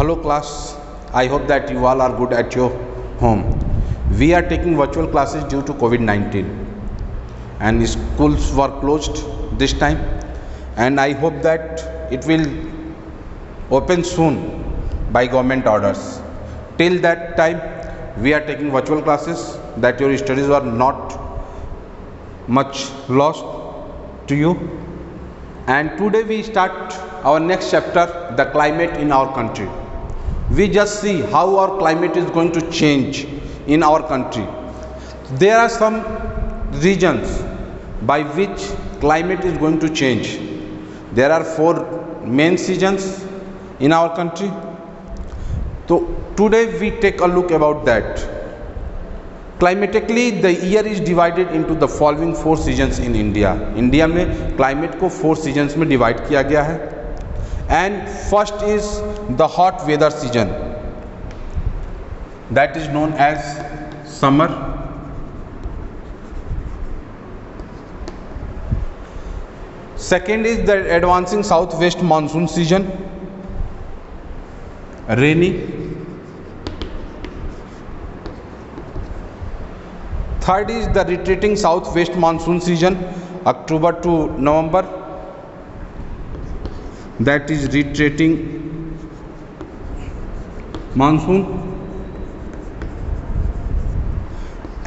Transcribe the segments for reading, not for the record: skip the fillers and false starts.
Hello class, I hope that you all are good at your home. We are taking virtual classes due to COVID-19 and schools were closed this time, and I hope that it will open soon by government orders. Till that time we are taking virtual classes, that your studies are not much lost to you. And today we start our next chapter, the climate in our country. We just see how our climate is going to change in our country. There are some regions by which climate is going to change. There are 4 main seasons in our country. So today we take a look about that. Climatically the year is divided into the following 4 seasons in India. India में climate को 4 seasons में divide किया गया है. And first is the hot weather season, that is known as summer. Second is the advancing south west monsoon season, rainy. Third is the retreating south west monsoon season, October to November, that is retreating monsoon.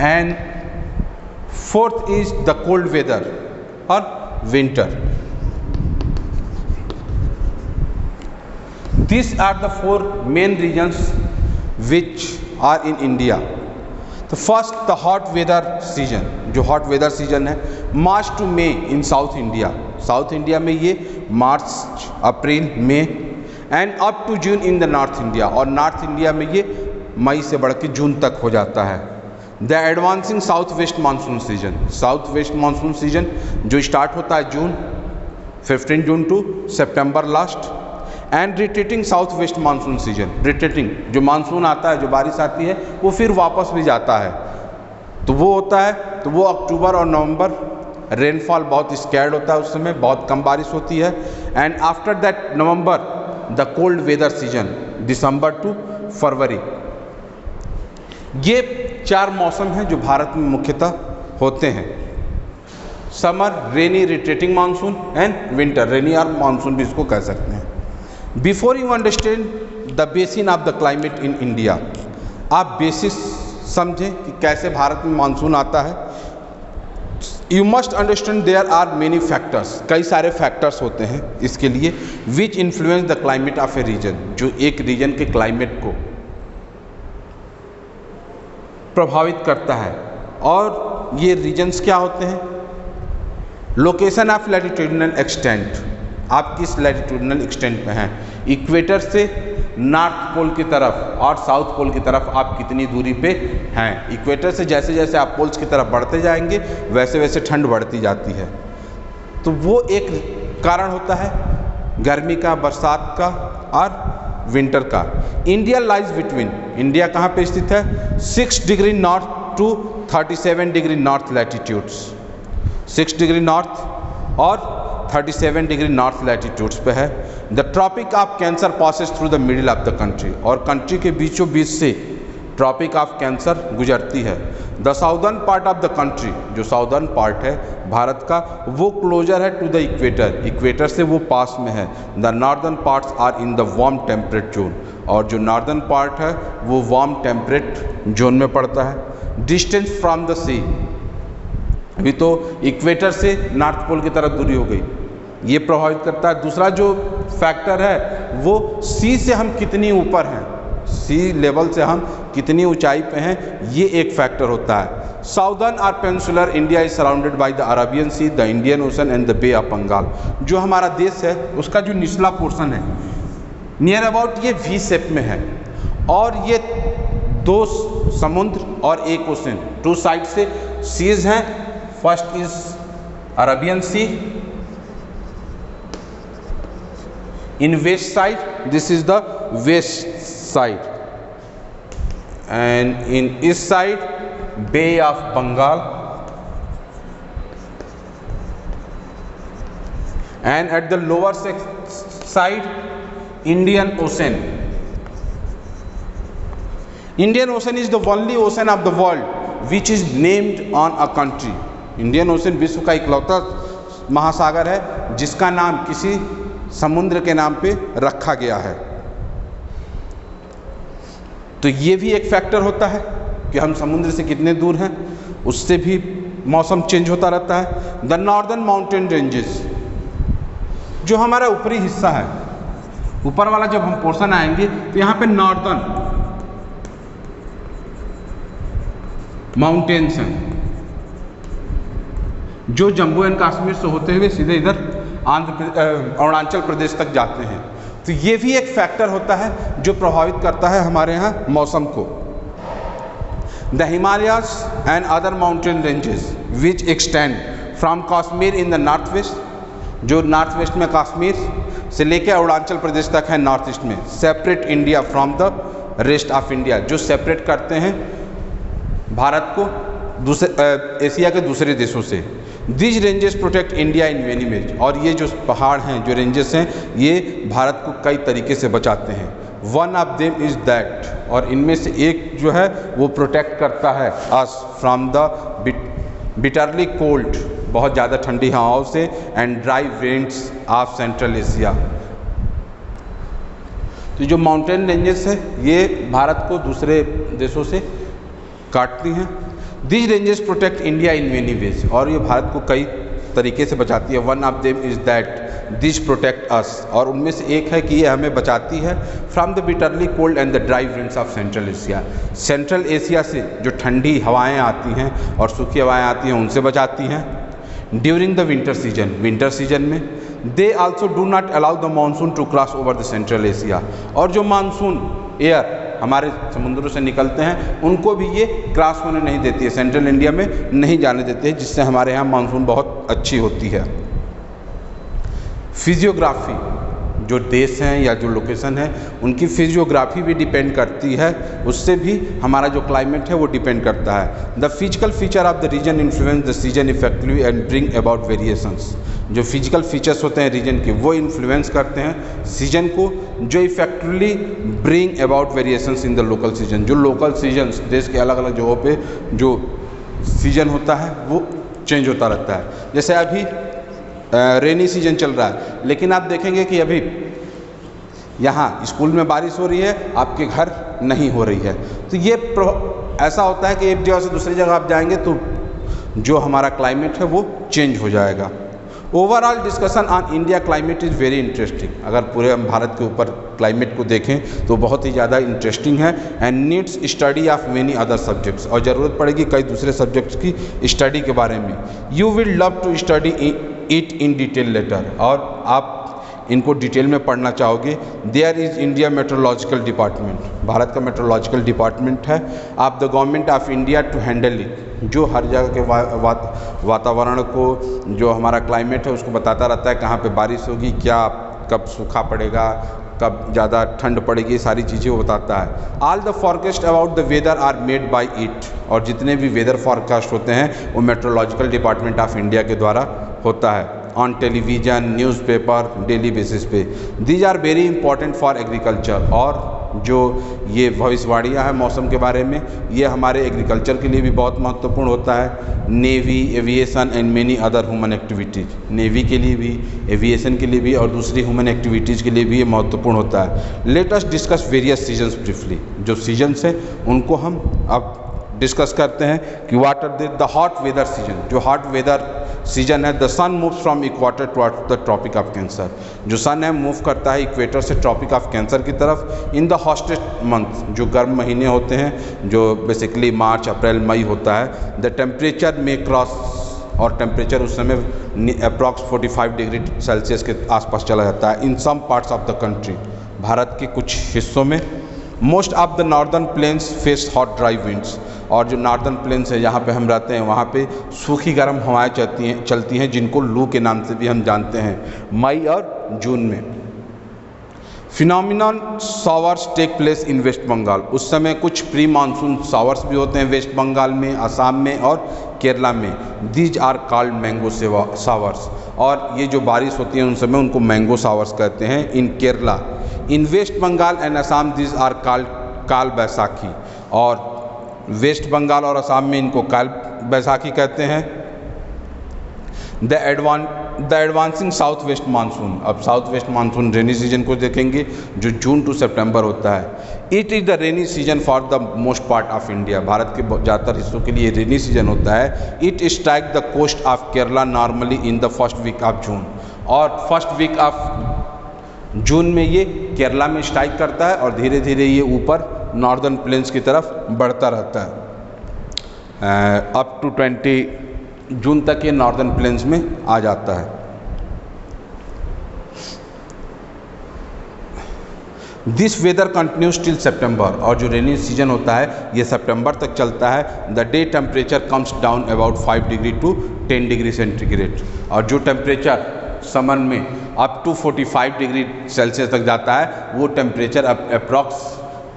And fourth is the cold weather or winter. These are the 4 main regions which are in India. The first, the hot weather season. जो hot weather season है, March to May in south India. South India में ये March, April, May and up to June in the north India. और north India में ये मई से बढ़ के जून तक हो जाता है. The advancing south west monsoon season, south west monsoon season जो स्टार्ट होता है जून, 15 जून टू सितंबर last. And retreating south west monsoon season, retreating जो मानसून आता है, जो बारिश आती है वो फिर वापस भी जाता है, तो वो होता है, तो वो अक्टूबर और नवंबर. रेनफॉल बहुत स्कैर्ड होता है उस समय, बहुत कम बारिश होती है. And after that November the cold weather season, December to February. ये 4 मौसम हैं जो भारत में मुख्यतः होते हैं. Summer, rainy, retreating monsoon and winter. Rainy और मानसून भी इसको कह सकते हैं. Before you understand the basin of the climate in India, आप बेसिस समझें कि कैसे भारत में मानसून आता है. You must understand there are many factors, कई सारे फैक्टर्स होते हैं इसके लिए, which influence the climate of a region, जो एक रीजन के क्लाइमेट को प्रभावित करता है. और ये रीजन्स क्या होते हैं? लोकेशन ऑफ लैटिट्यूडनल एक्सटेंट, आप किस लैटिट्यूडनल एक्सटेंट पे हैं, इक्वेटर से नॉर्थ पोल की तरफ और साउथ पोल की तरफ आप कितनी दूरी पे हैं. इक्वेटर से जैसे जैसे आप पोल्स की तरफ बढ़ते जाएंगे वैसे वैसे ठंड बढ़ती जाती है, तो वो एक कारण होता है गर्मी का, बरसात का और विंटर का. इंडिया लाइज बिटवीन, इंडिया कहाँ पे स्थित है? 6 degree north to 37 degree north latitudes. 6 degree north और 37 डिग्री नॉर्थ लैटिट्यूड्स पे है. The Tropic of Cancer passes through the middle of the country, और कंट्री के बीचों बीच से ट्रॉपिक ऑफ कैंसर गुजरती है. The southern part of the country, जो साउदर्न पार्ट है भारत का, वो क्लोजर है टू द इक्वेटर, इक्वेटर से वो पास में है. The northern parts are in the warm temperate zone, और जो नॉर्दर्न पार्ट है वो वार्म टेम्परेट जोन में पड़ता है. डिस्टेंस फ्रॉम द सी, अभी तो इक्वेटर से नॉर्थ पोल की तरफ दूरी हो गई, ये प्रभावित करता है. दूसरा जो फैक्टर है वो सी से हम कितनी ऊपर हैं, सी लेवल से हम कितनी ऊंचाई पे हैं, ये एक फैक्टर होता है. साउदर्न और peninsular India is surrounded by the Arabian Sea, the Indian Ocean and the Bay of Bengal. जो हमारा देश है उसका जो निचला पोर्शन है नियर अबाउट ये वी शेप में है, और ये 2 समुद्र और 1 ओशन, 2 साइड से सीज हैं. First is Arabian Sea in west side, this is the west side, and in east side Bay of Bengal, and at the lower side Indian Ocean. Indian ocean is the only ocean of the world which is named on a country. Indian ocean विश्व का इकलौता महासागर है जिसका नाम किसी समुद्र के नाम पे रखा गया है। तो ये भी एक फैक्टर होता है कि हम समुद्र से कितने दूर हैं, उससे भी मौसम चेंज होता रहता है। द नॉर्दर्न माउंटेन रेंजेस, जो हमारा ऊपरी हिस्सा है, ऊपर वाला जब हम पोर्शन आएंगे तो यहाँ पे नॉर्दर्न माउंटेन्स हैं जो जम्मू एंड कश्मीर से होते हुए सीधे इधर अरुणाचल प्रदेश तक जाते हैं। तो ये भी एक फैक्टर होता है जो प्रभावित करता है हमारे यहाँ मौसम को। The Himalayas and other mountain ranges which extend from Kashmir in the north west, जो नॉर्थ वेस्ट में कश्मीर से लेकर अरुणाचल प्रदेश तक है नॉर्थ ईस्ट में, separate India from the rest of India, जो सेपरेट करते हैं भारत को दूसरे एशिया के दूसरे देशों से। These ranges protect India in many ways, और ये जो पहाड़ हैं, जो रेंजेस हैं, ये भारत को कई तरीके से बचाते हैं। One of them is that, और इनमें से एक जो है वो प्रोटेक्ट करता है us from the bitterly cold, बहुत ज़्यादा ठंडी हवाओं से, and dry winds of central Asia. तो जो माउंटेन रेंजेस है ये भारत को दूसरे देशों से काटती हैं। This ranges protect India in many ways, और ये भारत को कई तरीके से बचाती है। One of them is that this protect us, और उनमें से एक है कि ये हमें बचाती है from the bitterly cold and the dry winds of central Asia, central Asia से जो ठंडी हवाएं आती हैं और सूखी हवाएं आती हैं उनसे बचाती हैं। ड्यूरिंग द विंटर सीजन में they also do not allow the monsoon to cross over the Central Asia, और जो मानसून एयर हमारे समुद्रों से निकलते हैं उनको भी ये क्रॉस होने नहीं देती है, सेंट्रल इंडिया में नहीं जाने देते हैं, जिससे हमारे यहाँ मानसून बहुत अच्छी होती है। फिजियोग्राफी, जो देश हैं या जो लोकेशन है उनकी फिजियोग्राफी भी डिपेंड करती है, उससे भी हमारा जो क्लाइमेट है वो डिपेंड करता है। The physical feature of the region influence the season effectively and bring about variations, जो फिजिकल फीचर्स होते हैं रीजन के वो इन्फ्लुएंस करते हैं सीजन को, जो effectively bring about variations in the local season, जो लोकल सीजन्स देश के अलग अलग जगहों पे जो सीजन होता है वो चेंज होता रहता है। जैसे अभी रेनी सीजन चल रहा है, लेकिन आप देखेंगे कि अभी यहाँ स्कूल में बारिश हो रही है, आपके घर नहीं हो रही है। तो ये ऐसा होता है कि एक जगह से दूसरी जगह आप जाएंगे तो जो हमारा क्लाइमेट है वो चेंज हो जाएगा। Overall discussion on India climate is very interesting, अगर पूरे हम भारत के ऊपर क्लाइमेट को देखें तो बहुत ही ज़्यादा इंटरेस्टिंग है, and needs study of many other subjects, और ज़रूरत पड़ेगी कई दूसरे सब्जेक्ट्स की स्टडी के बारे में। You will love to study it in detail later, और आप इनको डिटेल में पढ़ना चाहोगे। There is India metrological department, Bharat का मेट्रोलॉजिकल डिपार्टमेंट है of the government of India to handle it, जो हर जगह के वातावरण को, जो हमारा क्लाइमेट है उसको बताता रहता है, कहाँ पे बारिश होगी, क्या कब सूखा पड़ेगा, कब ज़्यादा ठंड पड़ेगी, सारी चीज़ें वो बताता है। All the forecast about the weather are made by it, और जितने भी वेदर फॉरकास्ट होते हैं वो मेट्रोलॉजिकल डिपार्टमेंट ऑफ इंडिया के द्वारा होता है, on television, newspaper, daily basis पे। These are very important for agriculture, और जो ये भविष्यवाणियाँ हैं मौसम के बारे में ये हमारे एग्रीकल्चर के लिए भी बहुत महत्वपूर्ण होता है। Navy, aviation and many other human activities, navy के लिए भी, एविएशन के लिए भी और दूसरी ह्यूमन एक्टिविटीज़ के लिए भी ये महत्वपूर्ण होता है। Let us discuss various seasons briefly, जो सीजन्स हैं उनको हम अब डिस्कस करते हैं कि what are the hot weather season, जो हॉट वेदर सीजन है। The sun moves from equator towards the Tropic of Cancer, जो सन है मूव करता है इक्वेटर से ट्रॉपिक ऑफ कैंसर की तरफ। इन द हॉटेस्ट मंथ, जो गर्म महीने होते हैं, जो बेसिकली मार्च, अप्रैल, मई होता है। द टेम्परेचर में क्रॉस, और टेम्परेचर उस समय अप्रॉक्स 45 डिग्री सेल्सियस के आसपास चला जाता है। In some parts of the country, Bharat के कुछ हिस्सों में। Most of the northern plains face hot dry winds, और जो नॉर्दर्न प्लेन्स है जहाँ पे हम रहते हैं वहाँ पे सूखी गर्म हवाएं चलती हैं जिनको लू के नाम से भी हम जानते हैं, मई और जून में। Phenomenon showers take place in West Bengal, उस समय कुछ प्री मानसून शावर्स भी होते हैं वेस्ट बंगाल में, असम में और केरला में। These are called mango showers, और ये जो बारिश होती है उन समय उनको मैंगो शावर्स कहते हैं। In Kerala, in West Bengal and Assam these are called Kal Baisakhi, और वेस्ट बंगाल और असम में इनको काल बैसाखी कहते हैं। The advancing south west monsoon, अब south west monsoon rainy season को देखेंगे जो जून टू सितंबर होता है। It is the rainy season for the most part of India, Bharat के ज़्यादातर हिस्सों के लिए रेनी सीजन होता है। It strike the coast of Kerala normally in the first week of June, और फर्स्ट वीक ऑफ जून में ये केरला में स्ट्राइक करता है और धीरे धीरे ये ऊपर नॉर्दर्न प्लेन्स की तरफ बढ़ता रहता है। अप टू 20 जून तक ये नॉर्दर्न प्लेन्स में आ जाता है। दिस वेदर कंटिन्यूज टिल सितंबर, और जो रेनी सीजन होता है ये सितंबर तक चलता है। The day temperature comes down about 5 degree to 10 degree centigrade, और जो टेम्परेचर समर में अप टू 45 डिग्री सेल्सियस तक जाता है वो temperature approx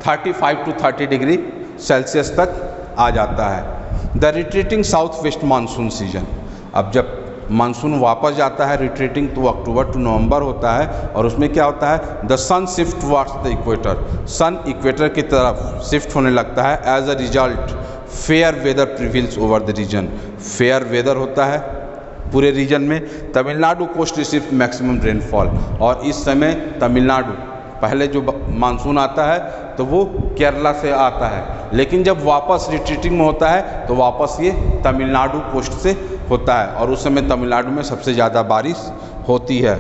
35 to 30 degree Celsius तक आ जाता है। The retreating south west monsoon season, अब जब मानसून वापस जाता है रिट्रीटिंग तो अक्टूबर टू नवंबर होता है, और उसमें क्या होता है, the sun shift towards the equator, sun equator की तरफ शिफ्ट होने लगता है। As a result fair weather prevails over the region, fair weather होता है पूरे रीजन में। Tamil Nadu coast receives maximum rainfall, और इस समय तमिलनाडु, पहले जो मानसून आता है तो वो केरला से आता है, लेकिन जब वापस रिट्रीटिंग में होता है तो वापस ये तमिलनाडु कोस्ट से होता है, और उस समय तमिलनाडु में सबसे ज़्यादा बारिश होती है।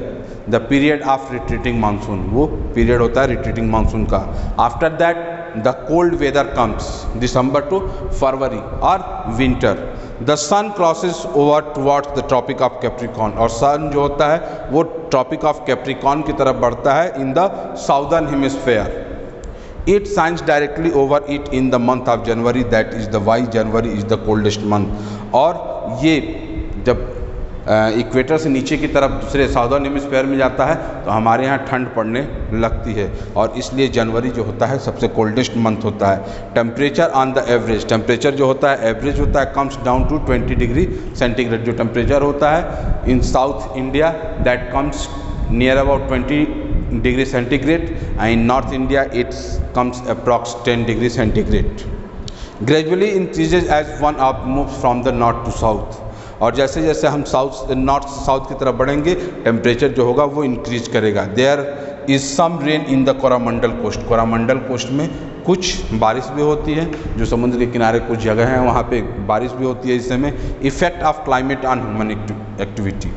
The period of retreating monsoon, वो पीरियड होता है रिट्रीटिंग मानसून का। After that the cold weather comes December to February और winter. The sun crosses over towards the Tropic of Capricorn, और सन जो होता है वो ट्रॉपिक ऑफ कैप्रिकॉर्न की तरफ बढ़ता है in the southern hemisphere. It shines directly over it in the month of January, that is the why January is the coldest month. और ये जब इक्वेटर से नीचे की तरफ दूसरे साउदर्न हेमिस्फेयर में जाता है तो हमारे यहाँ ठंड पड़ने लगती है, और इसलिए जनवरी जो होता है सबसे कोल्डेस्ट मंथ होता है। Temperature on the average, temperature जो होता है एवरेज होता है, comes down to 20 degree centigrade. जो टेम्परेचर होता है in south India that comes near about 20 degree centigrade, and in north India it's comes approx 10 degree centigrade. Gradually increases as one of moves from the north to south, और जैसे जैसे हम north south की तरफ बढ़ेंगे temperature जो होगा वो इंक्रीज करेगा। There is some rain in the Coromandel coast, Coromandel coast में कुछ बारिश भी होती है, जो समुद्र के किनारे कुछ जगह हैं वहाँ पे बारिश भी होती है इस समय। Effect of climate on human activity,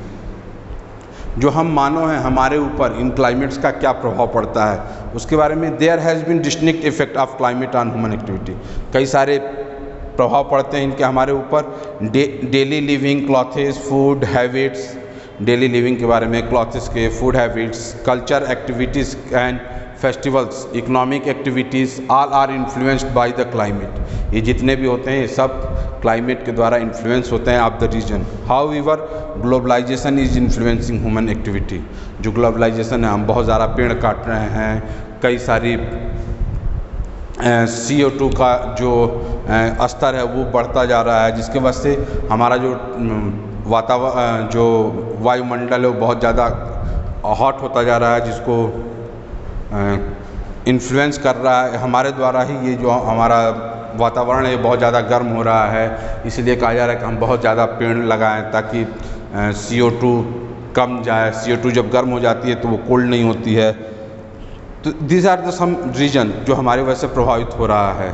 जो हम मानव हैं हमारे ऊपर इन क्लाइमेट्स का क्या प्रभाव पड़ता है उसके बारे में। There has been distinct effect of climate on human activity, कई सारे प्रभाव पड़ते हैं इनके हमारे ऊपर। Daily living, clothes, food habits, daily living के बारे में, क्लॉथेस के, food habits, culture activities and festivals, economic activities, all are influenced by the climate. ये जितने भी होते हैं ये सब क्लाइमेट के द्वारा इन्फ्लुएंस होते हैं of the region. However globalization is influencing human activity, जो ग्लोबलाइजेशन है, हम बहुत ज़्यादा पेड़ काट रहे हैं, कई सारी CO2 का जो स्तर है वो बढ़ता जा रहा है, जिसके वजह से हमारा जो वातावरण, जो वायुमंडल है वो बहुत ज़्यादा हॉट होता जा रहा है, जिसको इन्फ्लुएंस कर रहा है हमारे द्वारा ही। ये जो हमारा वातावरण है ये बहुत ज़्यादा गर्म हो रहा है, इसलिए कहा जा रहा है कि हम बहुत ज़्यादा पेड़ लगाएं ताकि CO2 कम जाए। CO2 जब गर्म हो जाती है तो वो कोल्ड नहीं होती है। तो these are the some region जो हमारे वजह से प्रभावित हो रहा है।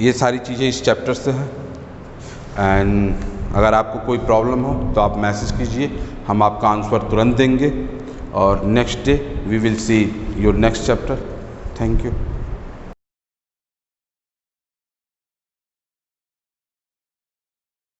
ये सारी चीज़ें इस चैप्टर से हैं। एंड अगर आपको कोई प्रॉब्लम हो तो आप मैसेज कीजिए, हम आपका आंसर तुरंत देंगे, और next day we will see your next chapter. Thank you.